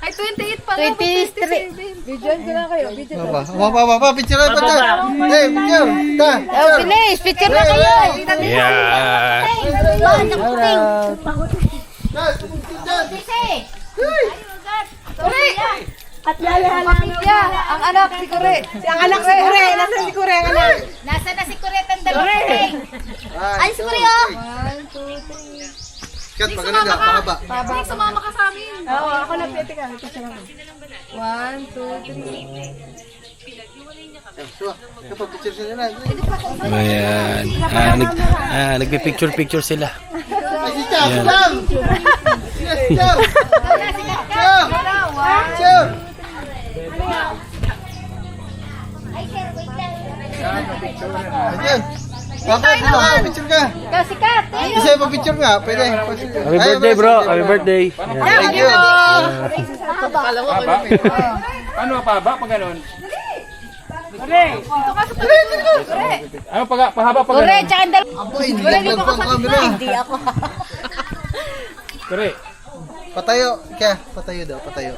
Ay, 28 pa 23. Video ko na kayo. Video ko. Baba, picture na ba ta? Hey, picture. Ta. Oh, bilis. Picture na kayo. Yeah. At lalahanin niya. Ang anak si Kure. Ang anak si Kure. Nasaan si Kure ang anak? Nasa na si Kuret ang dalawa. Ay, si Kuya. 1, 2, 3. Kat, pagano ka, mahaba. Hindi, sumama ka sa amin. Oo, ako lang pwede ka. Picture ako. 1, 2, 3. Suwa, kapag picture sila na. Ayan. Nagpipicture sila. Ay, si Cham! Cham! Si Cham! Cham! Cham! Ayan. Bakit? Dito ka, picture ka. Sikat. Isa pa picture nga, pwede. Happy birthday bro, happy birthday. Thank you. Pahaba? Paano pahaba pag ganun? Ano pahaba pag Kure, ganun? tsaka ang dalawa. Abo, hindi nag-vlog pa ang camera. Hindi ako. Kure. Patayo. Kaya, patayo daw, patayo.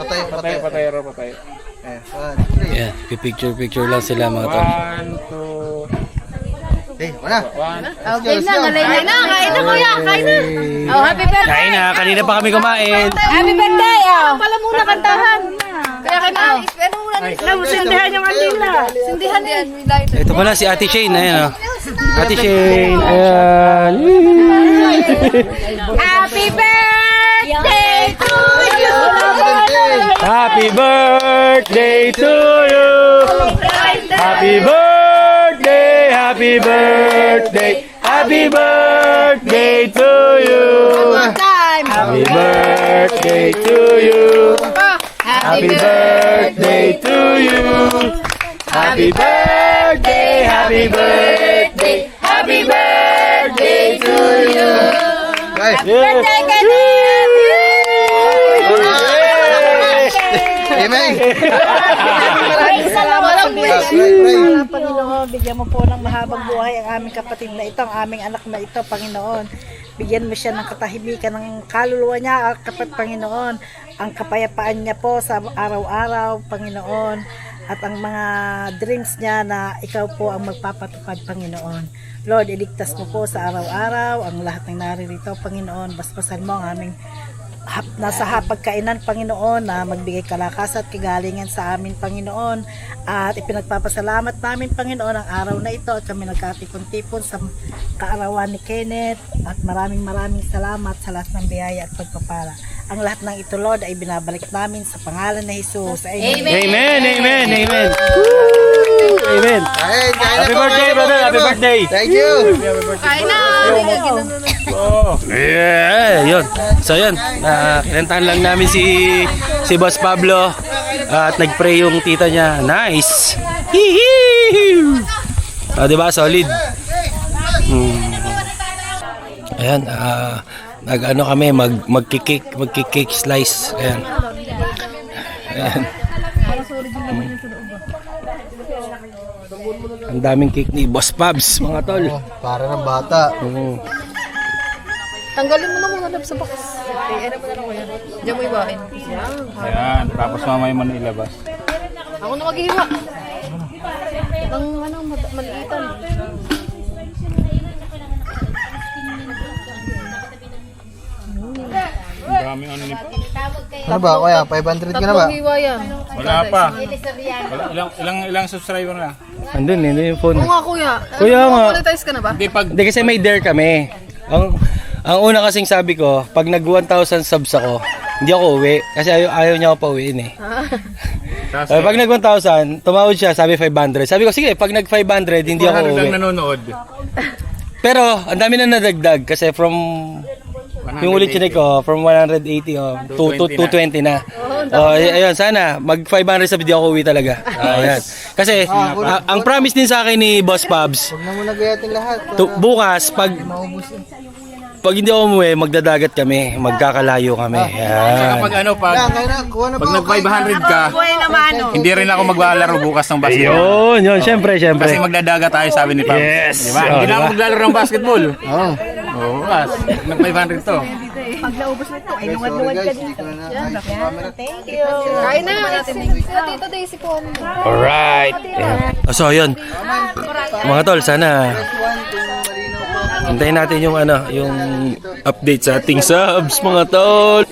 Patayo. Patayo. Eh, 1, 3. Ayan, pipicture lang sila mga tol. 1, 2, Eh, wala. 1. Okay na, nalay na. Kain na kuya, kain na. Oh, happy birthday. Kain na, kanina pa kami kumain. Happy birthday. Oh. Pala muna kantahan. Kaya kaya pero muna sindihan yung andila. Sindihan yan. Ito pala si Ate Shane, ayan o. Ate Shane, ayan. Happy birthday to you. Happy birthday to you. Happy birthday, happy birthday, happy birthday to you. Happy birthday to you. Happy birthday to you. Happy birthday, happy birthday, happy birthday to you. Guys, amen. Panginoon, bigyan mo po ng mahabang buhay ang aming kapatid na ito, ang aming anak na ito, Panginoon. Bigyan mo siya ng katahimikan ng kaluluwa niya, Panginoon. Ang kapayapaan niya po sa araw-araw, Panginoon. At ang mga dreams niya na ikaw po ang magpapatupad, Panginoon. Lord, iligtas mo po sa araw-araw ang lahat ng naririto, Panginoon. Basbasan mo ang aming nasa hapagkainan, Panginoon, na magbigay kalakas at kagalingan sa amin, Panginoon. At ipinagpapasalamat namin, Panginoon, ang araw na ito at kami nagkatipon-tipon sa kaarawan ni Kenneth. At maraming salamat sa lahat ng biyaya at pagpapala. Ang lahat ng ito, Lord, ay binabalik namin sa pangalan ni Jesus. Amen. Amen, amen, amen. Amen. Kain, kain Happy na po, birthday, kain na brother. po, Happy kain na po. birthday. Thank you. Kain na. Yeah, yun. So yun, kinantahan lang namin si Boss Pablo at nagpray yung tita niya. Nice. Hihihi. Diba, solid. Ayan, nag-ano kami, magki-cake slice. Ayan. Ayan. Ang daming cake ni Boss Pabs, mga tol. Para ng bata. Tanggalin mo na muna lab sa box. Ano mo na lang yan. Diyan mo ibahin. Ayan, tapos mamaya mo na ilabas. Ako na maghihiwa. Ang maliitan. Ang daming ano ni... Ano ba, kuya? 500 ka na ba? Tatlong hiwa yan. Wala pa. Ilang subscriber na? Andun yung phone. Oo nga kuya. Kuya nga. Monetize ka na ba? Hindi, pag... Hindi kasi may dare kami. Ang una kasing sabi ko, pag nag 1,000 subs ako, hindi ako uwi. Kasi ayaw niya ako pauwiin eh. Pag nag 1,000, tumawad siya, sabi 500. Sabi ko, sige, pag nag 500, hindi ako 400 uwi. lang nanonood. Pero, ang dami na nadagdag kasi from... Yung ulit chinik ko, from 180 to 220 na. Ayun, sana, mag 500 sabi di ako uwi talaga. Ayan. Kasi, ang promise din sa akin ni Boss Pabs, Huwag na muna gayatin lahat. bukas, pag hindi ako umuwi, magdadagat kami, magkakalayo kami. Ayan. Kapag ano, Kaya na, kuha na pag nag 500 ka, hindi rin ako maglalaro bukas ng basketball. Yun, syempre. Kasi magdadagat tayo, sabi ni Pam. Yes. Diba? Hindi na ako maglalaro ng basketball. Oo. Oo, bukas. Nag 500 to. Pag naubos na ito, ay Okay, luwad-luwad sorry ka guys, dito. dito na ayos yung camera. Thank you. Kain na. Sila Tito Daisy po. Alright. So, yun. Mga tol, sana hintayin natin yung yung update sa ating subs, mga tol.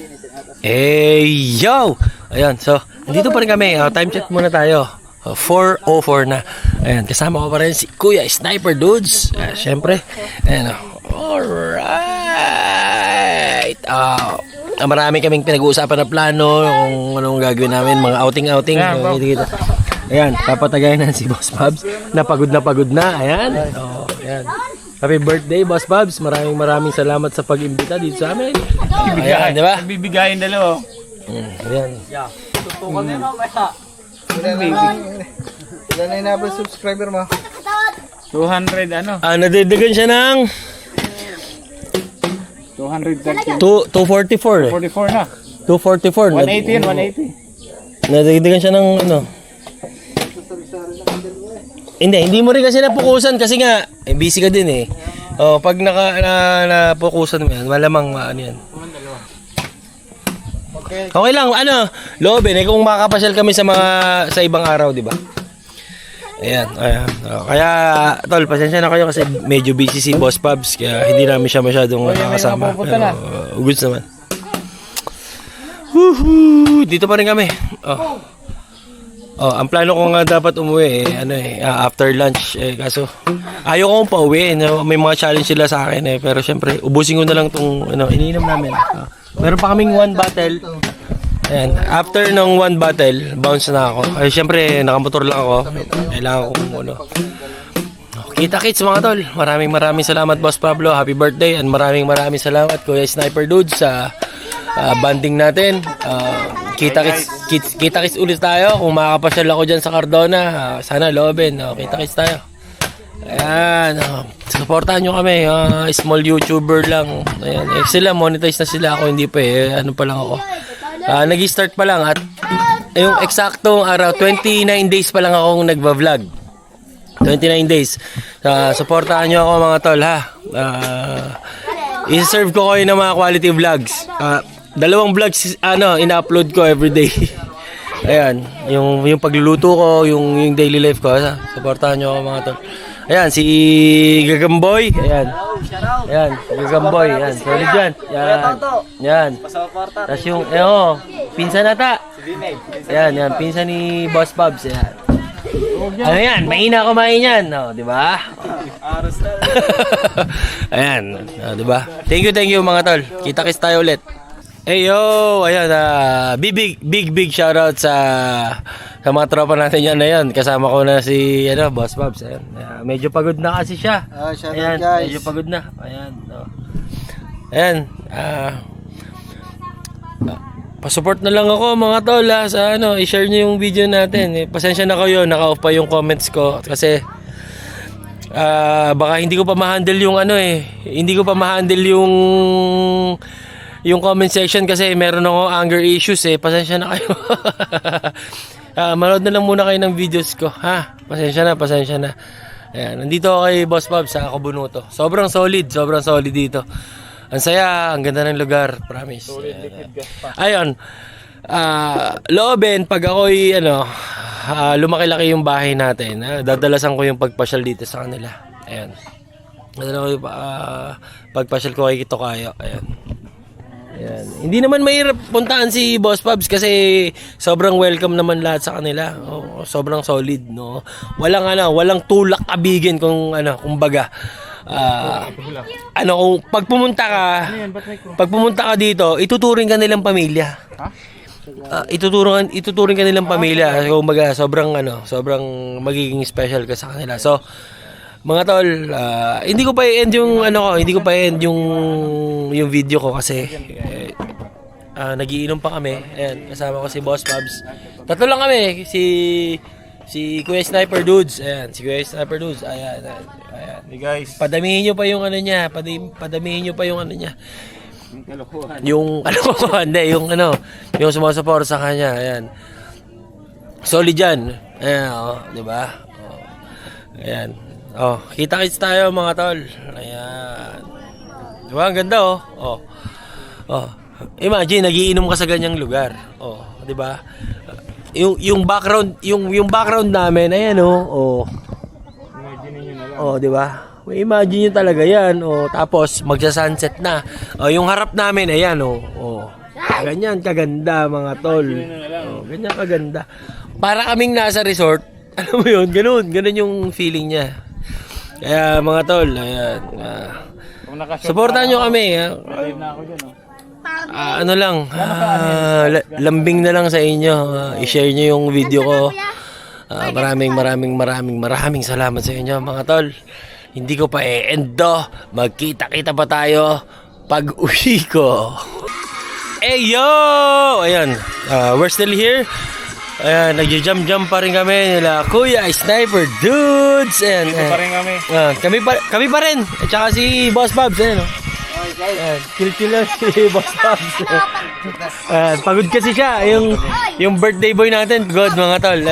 Hey, yo! Ayan, so, nandito pa rin kami. Time check muna tayo. 4:04 na. Ayan, kasama ko pa rin si Kuya Sniper Dudes. Siyempre. Ayan, alright. Marami kaming pinag-uusapan na plano kung anong gagawin namin, mga outing-outing. Ayan, papatagayan na si Boss Pabs. Napagod na. Ayan. Ayan. Happy birthday, Boss Pabs. Maraming salamat sa pag-imbita dito sa amin. Ayan, di ba? Bibigayin dalawa. Ayan. Ilan na inabot subscriber mo? 200 ano? Nadagdagan siya ng 230. 244 eh. 44 na. 244. 180 yun, 180. Nadagdagan siya ng Hindi mo rin kasi napukusan kasi nga busy ka din eh. Pag napukusan mo yan, malamang ano yan. Okay lang, loobin kung makakapasyal kami sa ibang araw, di ba? Ayan. Kaya, tol, pasensya na kayo kasi medyo busy si Boss Pabs, kaya hindi namin siya masyadong nakakasama. Pero, goods naman. Woohoo! Dito pa rin kami. Ang plano ko nga dapat umuwi after lunch kaso ayaw kong pauwi, may mga challenge sila sa akin pero syempre ubusin ko na lang tong iniinom namin. Meron pa kaming 1 bottle. Ayan, after ng 1 bottle, bounce na ako. Syempre nakamotor lang ako. Kailangan kong kita-kits mga tol. Maraming salamat Boss Pablo. Happy birthday and maraming salamat Kuya Sniper Dude sa banding natin. Kita-kits ulit tayo. Kung makakapasyal ako dyan sa Cardona, sana loobin. Kita-kits tayo. Ayan. Supportahan nyo kami. Small YouTuber lang. Ayan. Sila, monetize na sila. Ako hindi pa ano pa lang ako. Nag-start pa lang. At yung eksaktong araw, 29 days pa lang akong nagva-vlog. 29 days. Supportahan nyo ako mga tol ha. I-serve ko kayo ng mga quality vlogs. 2 vlogs ina-upload ko everyday. Ayan, yung pagluluto ko, yung daily life ko. Suportahan niyo ako mga tol. Ayan, si Gagamboy. Ayan. Ayan, Gagamboy. Ayan, solid dyan. Yan. Tapos yung, pinsan nata. Ayan, pinsan ni Boss Pabs. Ayan. Ano yan? Mahina kumain yan. Di ba? Ayan. Di ba? Thank you mga tol. Kita-kits tayo ulit. Hey yo, ayan, big shoutout sa mga tropa natin yan na yan. Kasama ko na si Boss Pabs. Ayan. Medyo pagod na kasi siya. Shoutout guys. Medyo pagod na. Ayan. Ayan. Pasupport na lang ako mga tol sa i-share niyo yung video natin. Pasensya na kayo, naka-off pa yung comments ko kasi baka hindi ko pa ma-handle yung hindi ko pa ma-handle yung comment section kasi meron ako anger issues pasensya na kayo. Manood na lang muna kayo ng videos ko, ha? Pasensya na. Ayan, nandito ako kay Boss Bob sa Kabunuto. Sobrang solid dito. Ang saya, ang ganda ng lugar, promise. Ayun, loobin, pag ako'y, lumaki-laki yung bahay natin, dadalasan ko yung pagpasyal dito sa kanila. Ayan. Dadala ko yung pagpasyal ko kay Tokayo. Ayan. Ayan. Hindi naman mahirap puntaan si Boss Pabs kasi sobrang welcome naman lahat sa kanila. Sobrang solid, no. Walang tulak kabigin kung kumbaga. Kung pag pumunta ka dito, ituturing ka nilang pamilya. Ituturing ka nilang pamilya. Kumbaga sobrang magiging special ka sa kanila. So mga tol, hindi ko pa i-end yung video ko kasi nagiinom pa kami. Ayan, kasama ko si Boss Pabs. Tatlo lang kami, si Kuya Sniper Dudes. Ayan, si Kuya Sniper Dudes. Ayan. Hey guys. Padamihin niyo pa yung niya. Yung hindi, yung sumasuport sa kanya. Ayan. Solid yan. Ayan, di ba? Ayan. Kita-kits tayo mga tol. Ayan. Diba? Ang ganda Imagine, nagiinom ka sa ganyang lugar. Diba? Yung background namin, ayan Imagine niyo na lang. Diba? Imagine niyo talaga yan. Tapos, magsa-sunset na. Yung harap namin, ayan ganyan kaganda mga tol. Ganyan kaganda. Para kaming nasa resort. Alam mo yun, ganun yung feeling niya. Kaya mga tol, ayan. Supportan nyo kami. Live na ako dyan, Lambing na lang sa inyo. I-share nyo yung video ko. Maraming salamat sa inyo mga tol. Hindi ko pa e-end Magkita-kita pa tayo pag uwi ko. Yo! Ayan, we're still here. Ayan, nagja-jump pa rin kami nila Kuya Sniper Dudes. And pa rin kami. Kami pa rin. At saka si Boss Babs. Ayan, chill lang si Boss Babs. Pagod kasi siya. Yung birthday boy natin. Good mga tol.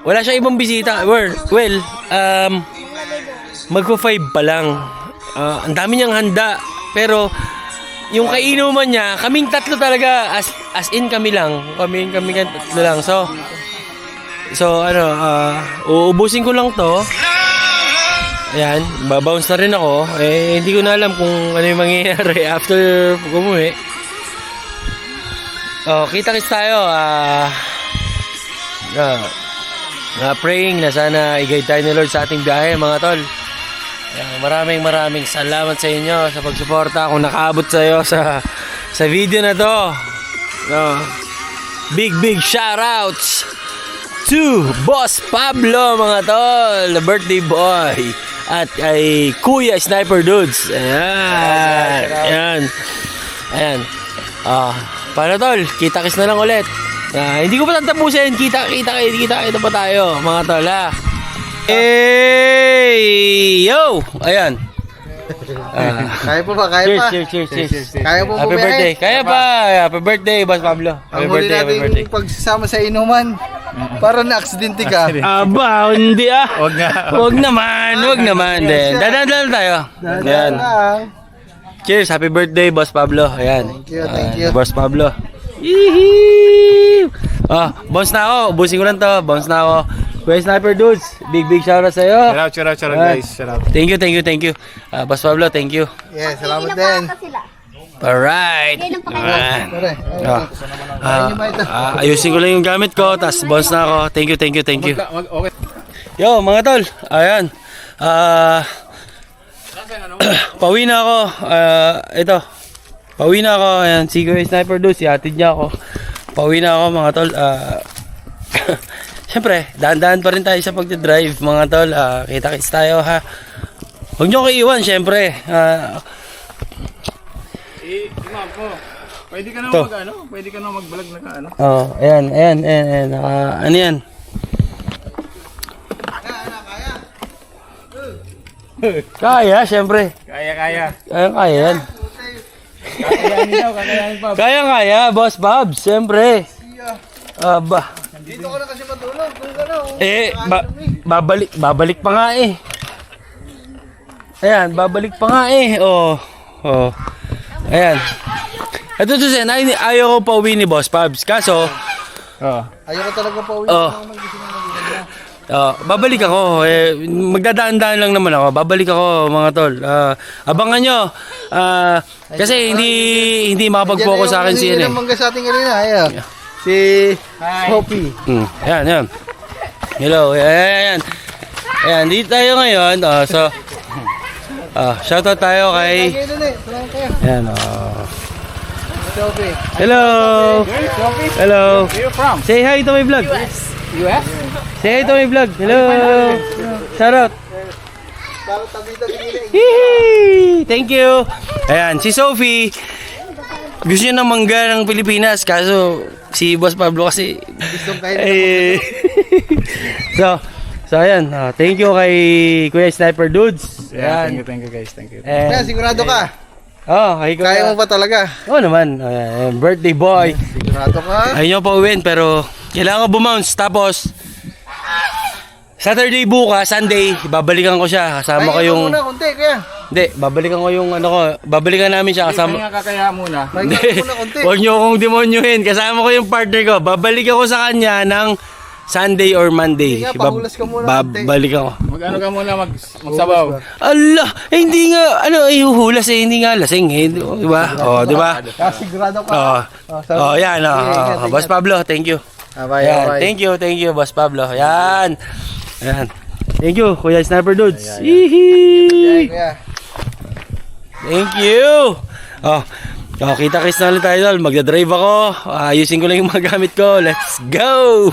Wala siya ibang bisita. Well, magpo-5 pa lang. Ang dami niyang handa. Pero yung kainuman niya, kaming tatlo talaga, as in kami tatlo lang. So uubusin ko lang to. Ayan, babounce na rin ako. Hindi ko na alam kung ano yung mangyayari after umuwi. Kita-kits tayo. Praying na sana i-guide tayo ni Lord sa ating biyahe mga tol. Maraming salamat sa inyo sa pagsuporta. Kung nakaabot sa'yo sa video na to, big shoutouts to Boss Pablo mga tol, the birthday boy, at kay Kuya Sniper Dudes. Ayan. Paano tol? Kita-kits na lang ulit. Hindi ko pa tatapusin. Kita pa tayo mga tol Yo! Ayan. Kaya po ba? Kaya pa? Cheers. Kaya po Happy birthday. Kaya pa. Happy birthday, Boss Pablo. Happy Ang huli birthday. natin pagsasama sa inuman, para na-aksidente ka. Aba, hindi Wag nga. Wag naman. Dadaan tayo. Ayan. Cheers, happy birthday, Boss Pablo. Ayan. Thank you. Boss Pablo. Yee! Bounce na ako. Ubusin ko lang to. Bounce na ako. Kuya Sniper Dudes, big shoutout sa'yo. Shout out guys. Shout out. Thank you. Boss Pablo, thank you. Yeah, salamat din. Alright. Pare. Ayusin ko lang yung gamit ko, tas bounce na ako. Thank you. Okay. Yo, mga tol. Ayan. Pauwi na ako. Ito. Pauwi na ako. Ayan, si Kuya Sniper Dudes, ihatid niya ako. Pauwi na ako, mga tol. Siyempre, dahan-dahan pa rin tayo sa pagdadrive, mga tol. Kita-kits tayo, ha. Huwag nyo ko iwan, siyempre. Ma'am ko. Pwede ka na Pwede ka na mag-vlog na Ayan. Ano yan? Kaya, siyempre. Kaya. Kaya yan. Kakayanin Bob. Kaya, Boss Bob, siyempre. Aba. Dito ka na kasi matulog. Kung ka na. Babalik pa nga eh. Ayan, babalik pa nga eh. Oh. Ayan. Ito to sen, ayaw ko pa uwi ni Boss Pabs. Kaso, Ayoko talaga pa uwi. babalik ako. Magdadaan-daan lang naman ako. Babalik ako mga tol. Abangan nyo. Kasi hindi makapag-focus sa akin si Yan ang mangga sa atin kanina. Ayan. Si Sophie. Ayan. Hello. Ayan. Ayan, dito tayo ngayon. Shoutout tayo kay... Kayo doon eh. Salamat kayo. Ayan. Sophie. Hello. Hello. Where you from? Say hi to my vlog. US? Say hi to my vlog. Hello. Shoutout. Parang tabi-tabi nila. Hihi! Thank you. Ayan, si Sophie. Gusto niya ng mangga ng Pilipinas. Kaso, si Boss Pablo kasi... Gusto kayo So ayan. Thank you kay Kuya Sniper Dudes. Yeah, Ayan. thank you guys, thank you. Kaya sigurado ka. Kay Kuya. Kaya mo ba talaga? Oo naman. Birthday boy. Sigurado ka. Ayaw pa uwin pero kailangan ko bumounce. Tapos, Saturday bukas, Sunday, babalikan ko siya. Kasama ko yung... muna konti kaya. Hindi, babalikan ko yung ano ko. Babalikan namin siya kasama... Kaya kakaya muna. Hindi. Pahinga muna konti. Huwag niyo akong demonyohin. Kasama ko yung partner ko. Babalik ako sa kanya ng Sunday or Monday. Sige nga, pahulas ka muna, ate. Babalik ako. Mag-ano ka muna, magsabaw. Allah! Hindi nga, ihuhulas hindi nga lasing eh. Di ba? Di ba? Sigurado ka. Yan. Boss Pablo, thank you. Yan, thank you, Boss Pablo. Yan. Thank you, Kuya Sniper Dudes. Hihi! Kaya. Thank you. Kita-kits na ulit tayo. Magdadrive ako. Ayusin ko lang yung mga gamit ko. Let's go!